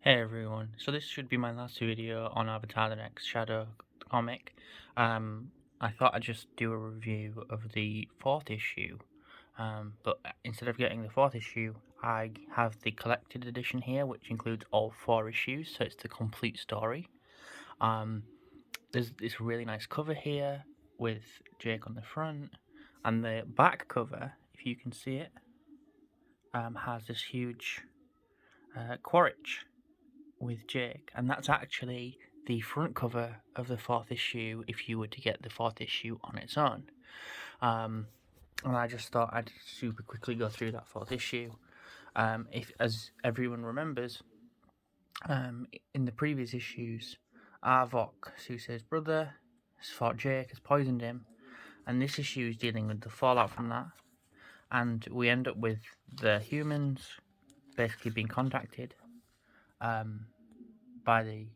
Hey everyone, so this should be my last video on Avatar the Next Shadow comic. Um, I thought I'd just do a review of the fourth issue, but instead of getting the fourth issue, I have the collected edition here, which includes all four issues, so it's the complete story. Um, there's this really nice cover here with Jake on the front, and the back cover, if you can see it, has this huge Quaritch with Jake, and that's actually the front cover of the fourth issue if you were to get the fourth issue on its own. Um, and I just thought I'd super quickly go through that fourth issue. If, as everyone remembers, in the previous issues, Arvok, Suse's brother, has fought Jake, has poisoned him, and this issue is dealing with the fallout from that. And we end up with the humans basically being contacted by the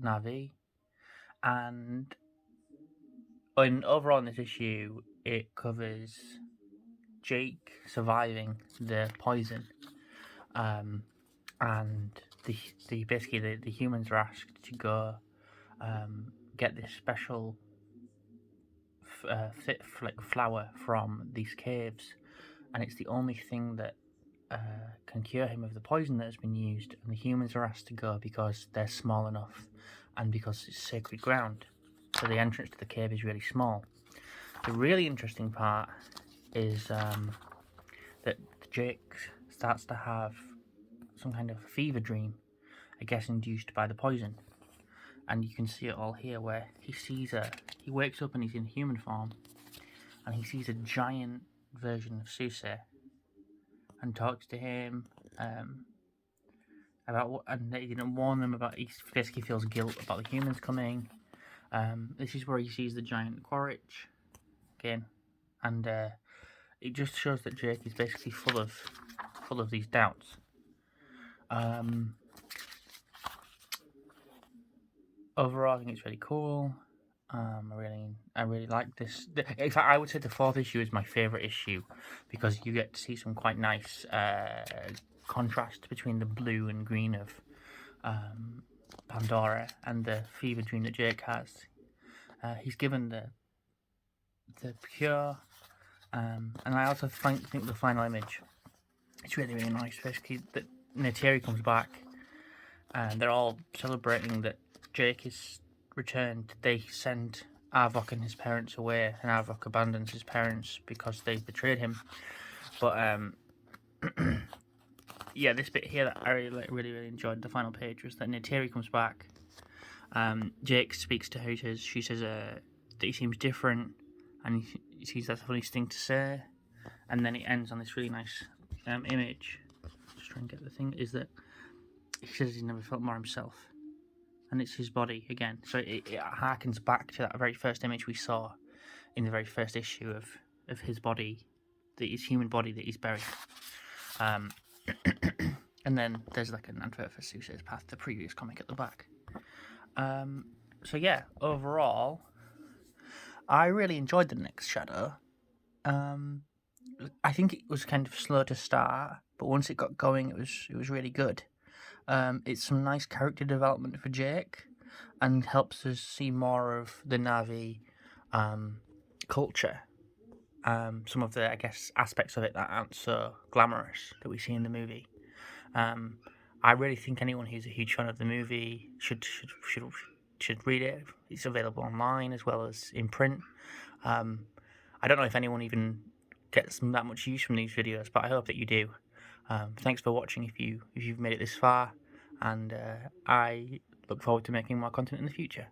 Na'vi, and overall in this issue, it covers Jake surviving the poison, and the humans are asked to go get this special flower from these caves, and it's the only thing that can cure him of the poison that has been used. And the humans are asked to go because they're small enough, and because it's sacred ground. So the entrance to the cave is really small. The really interesting part is that Jake starts to have some kind of fever dream, I guess induced by the poison. And you can see it all here where he wakes up and he's in human form, and he sees a giant version of Suse and talks to him about what, and he didn't warn them about, he basically feels guilt about the humans coming. This is where he sees the giant Quaritch again, and it just shows that Jake is basically full of these doubts. Overall, I think it's really cool. I really like this. In fact, I would say the fourth issue is my favorite issue because you get to see some quite nice contrast between the blue and green of Pandora and the fever dream that Jake has. He's given the cure, and I also think the final image is really nice. Basically, that Neytiri comes back, and they're all celebrating that Jake is returned. They send Arvok and his parents away, and Arvok abandons his parents because they betrayed him. But yeah, this bit here that I really enjoyed, the final page, was that Neytiri comes back. Jake speaks to her. She says that he seems different, and he sees that's a funny thing to say. And then it ends on this really nice image. Just trying to get the thing. Is that he says he's never felt more himself, and it's his body again. So it harkens back to that very first image we saw in the very first issue of his body, his human body that he's buried. And then there's like an advert for Suse's Path, the previous comic at the back. So yeah, overall, I really enjoyed The Next Shadow. I think it was kind of slow to start, but once it got going, it was really good. It's some nice character development for Jake, and helps us see more of the Na'vi culture. Some of the, I guess, aspects of it that aren't so glamorous that we see in the movie. I really think anyone who's a huge fan of the movie should read it. It's available online as well as in print. I don't know if anyone even gets that much use from these videos, but I hope that you do. Thanks for watching if you've made it this far, and I look forward to making more content in the future.